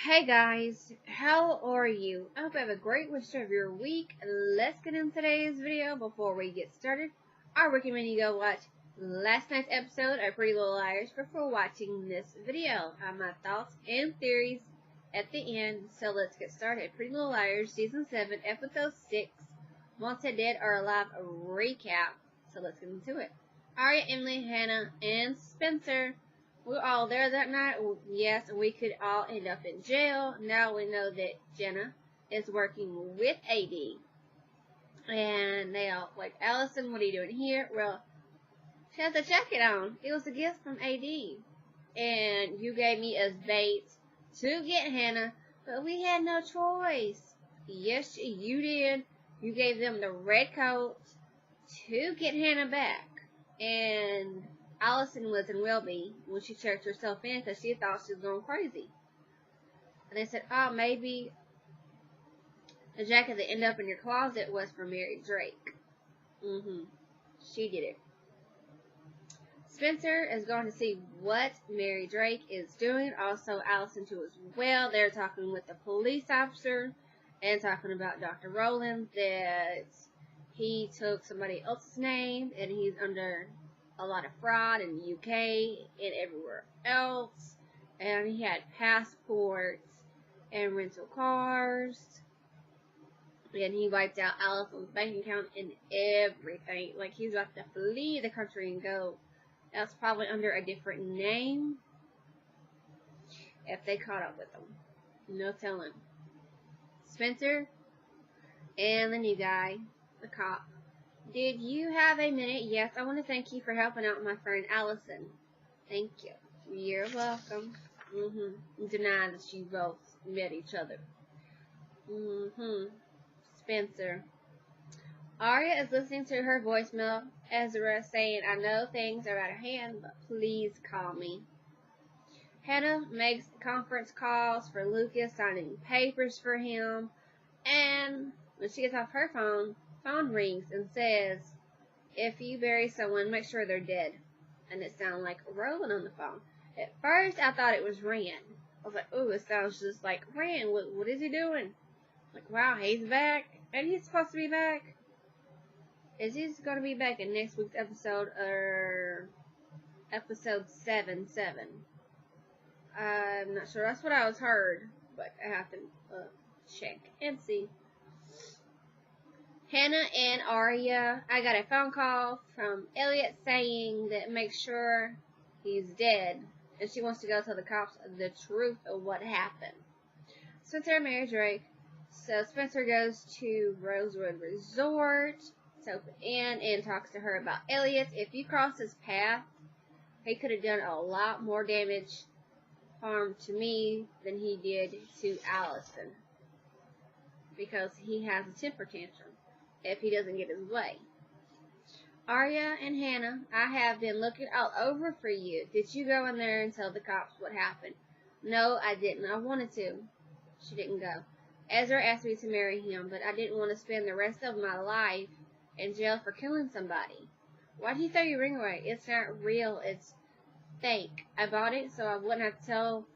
Hey guys, how are you? I hope you have a great rest of your week. Let's get into today's video. Before we get started, I recommend you go watch last night's episode of Pretty Little Liars before watching this video. I have my thoughts and theories at the end, so let's get started. Pretty Little Liars Season 7, Episode 6, Wanted Dead or Alive recap. So let's get into it. Aria, Emily, Hannah, and Spencer. We were all there that night. Yes, we could all end up in jail. Now we know that Jenna is working with AD. And they all, like, Allison, what are you doing here? Well, she has a jacket on. It was a gift from AD. And you gave me as bait to get Hannah, but we had no choice. Yes, you did. You gave them the red coat to get Hannah back. And Allison was in Welby when she checked herself in because she thought she was going crazy. And they said, oh, maybe the jacket that ended up in your closet was for Mary Drake. She did it. Spencer is going to see what Mary Drake is doing. Also, Allison too as well. They're talking with the police officer and talking about Dr. Rowland, that he took somebody else's name and he's under a lot of fraud in the UK and everywhere else, and he had passports and rental cars, and he wiped out Allison's bank account and everything. Like, he's about to flee the country and go. That's probably under a different name if they caught up with him. No telling. Spencer and the new guy, the cop. Did you have a minute? Yes, I want to thank you for helping out my friend Allison. Thank you. You're welcome. Deny that you both met each other. Spencer. Aria is listening to her voicemail. Ezra saying, I know things are out of hand, but please call me. Hannah makes conference calls for Lucas, signing papers for him. And when she gets off her phone rings and says, if you bury someone, make sure they're dead. And it sounded like Roland on the phone. At first, I thought it was Rand. I was like, ooh, it sounds just like Rand. What is he doing? Like, wow, he's back. And he's supposed to be back. Is he going to be back in next week's episode or episode 7? I'm not sure. That's what I was heard. But I have to check and see. Hannah and Aria, I got a phone call from Elliot saying that make sure he's dead, and she wants to go tell the cops the truth of what happened. Spencer and Mary Drake. So Spencer goes to Rosewood Resort, Sophie Ann, and talks to her about Elliot. If you cross his path, he could have done a lot more harm to me than he did to Allison, because he has a temper tantrum if he doesn't get his way. Aria and Hannah, I have been looking all over for you. Did you go in there and tell the cops what happened? No, I didn't. I wanted to. She didn't go. Ezra asked me to marry him, but I didn't want to spend the rest of my life in jail for killing somebody. Why did you throw your ring away? It's not real. It's fake. I bought it so I wouldn't have to tell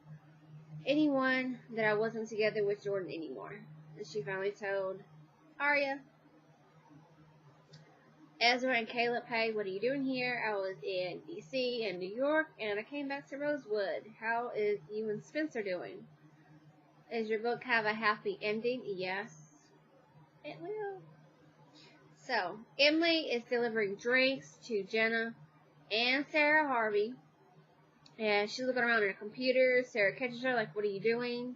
anyone that I wasn't together with Jordan anymore. And she finally told Aria. Ezra and Caleb, hey, what are you doing here? I was in D.C. and New York, and I came back to Rosewood. How is you and Spencer doing? Does your book have a happy ending? Yes, it will. So, Emily is delivering drinks to Jenna and Sarah Harvey, and she's looking around on her computer. Sarah catches her, like, what are you doing?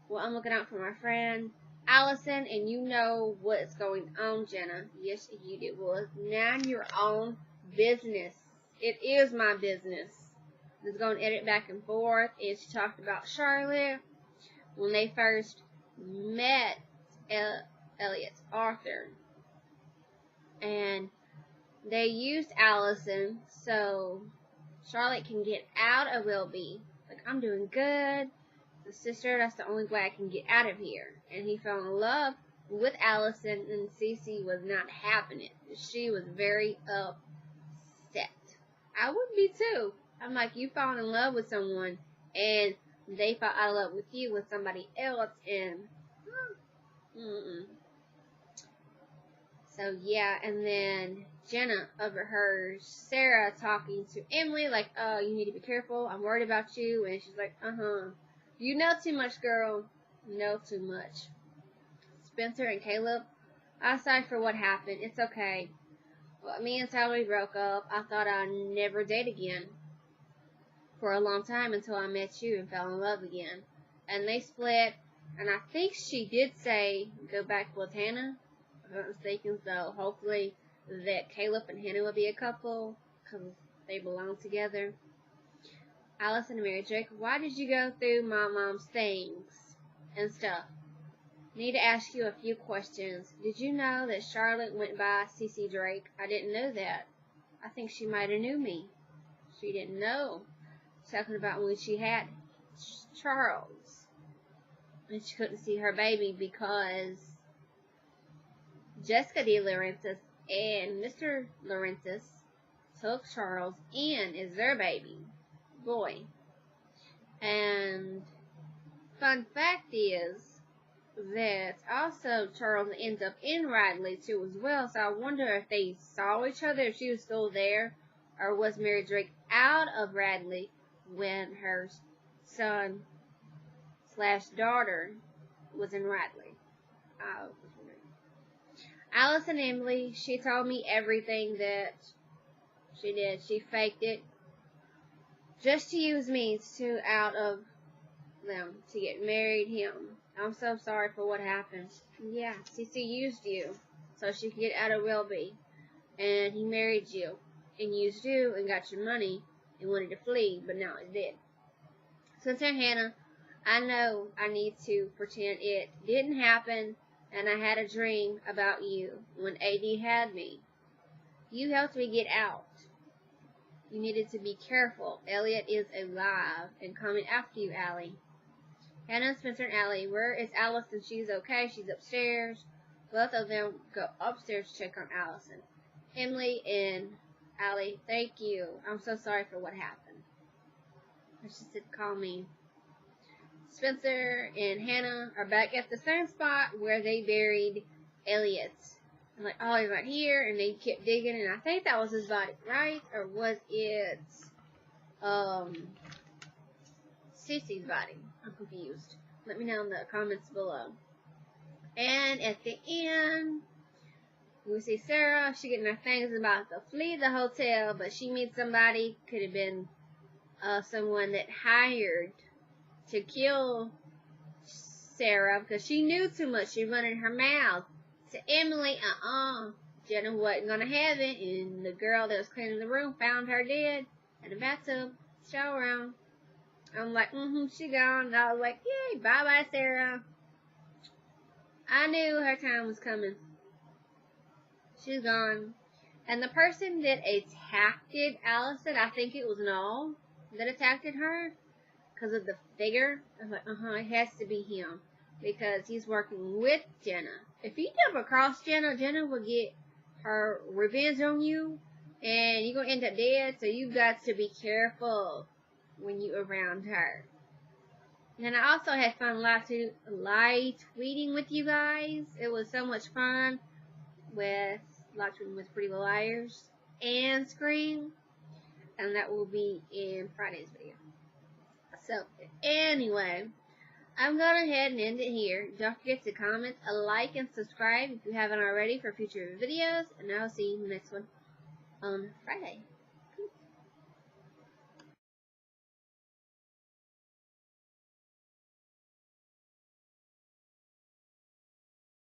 Well, I'm looking out for my friend Allison, and you know what's going on, Jenna. Yes, you do. Well, it's now your own business. It is my business. It's going to edit back and forth, and she talked about Charlotte when they first met Elliot's Arthur. And they used Allison so Charlotte can get out of Wilby. Like, I'm doing good. Sister, that's the only way I can get out of here. And he fell in love with Allison, and Cece was not having it. She was very upset. I would be too. I'm like, you falling in love with someone, and they fall out of love with you with somebody else, and So yeah, and then Jenna overheard Sarah talking to Emily, like, "Oh, you need to be careful. I'm worried about you." And she's like, "You know too much, girl. You know too much." Spencer and Caleb, I'm sorry for what happened. It's okay. Well, me and Sally broke up. I thought I'd never date again for a long time until I met you and fell in love again. And they split, and I think she did say go back with Hannah, if I'm not mistaken. So hopefully that Caleb and Hannah will be a couple because they belong together. Allison and Mary Drake, why did you go through my mom's things and stuff? Need to ask you a few questions. Did you know that Charlotte went by CC Drake? I didn't know that. I think she might have knew me. She didn't know. Talking about when she had Charles. And she couldn't see her baby because Jessica De Laurentiis and Mr. Laurentiis took Charles in as their baby boy. And fun fact is that also Charles ends up in Radley too as well. So I wonder if they saw each other, if she was still there, or was Mary Drake out of Radley when her son / daughter was in Radley. Alice and Emily, she told me everything that she did. She faked it just to use me to out of them to get married him. I'm so sorry for what happened. Yeah, CC used you so she could get out of Welby, and he married you and used you and got your money and wanted to flee, but now he's dead. Spencer and Hannah, I know I need to pretend it didn't happen, and I had a dream about you when AD had me. You helped me get out. You needed to be careful. Elliot is alive and coming after you, Allie. Hannah, Spencer, and Allie, where is Allison? She's okay. She's upstairs. Both of them go upstairs to check on Allison. Emily and Allie, thank you. I'm so sorry for what happened. She said, call me. Spencer and Hannah are back at the same spot where they buried Elliot. I'm like, oh, he's right here, and they kept digging, and I think that was his body, right? Or was it Cece's body? I'm confused. Let me know in the comments below. And at the end, we see Sarah. She getting her things about to flee the hotel, but she meets somebody. Could have been someone that hired to kill Sarah because she knew too much. She running her mouth to Emily. Jenna wasn't gonna have it, and the girl that was cleaning the room found her dead in the bathtub, shower room. I'm like, she gone. And I was like, yay, bye-bye, Sarah. I knew her time was coming. She's gone. And the person that attacked Allison, I think it was Noel that attacked her because of the figure. I was like, it has to be him because he's working with Jenna. If you double cross Jenna, Jenna will get her revenge on you, and you're going to end up dead, so you've got to be careful when you're around her. And then I also had fun live tweeting with you guys. It was so much fun with live tweeting with Pretty Little Liars and Scream, and that will be in Friday's video. So anyway, I'm going to go ahead and end it here. Don't forget to comment, like, and subscribe if you haven't already for future videos, and I'll see you in the next one on Friday.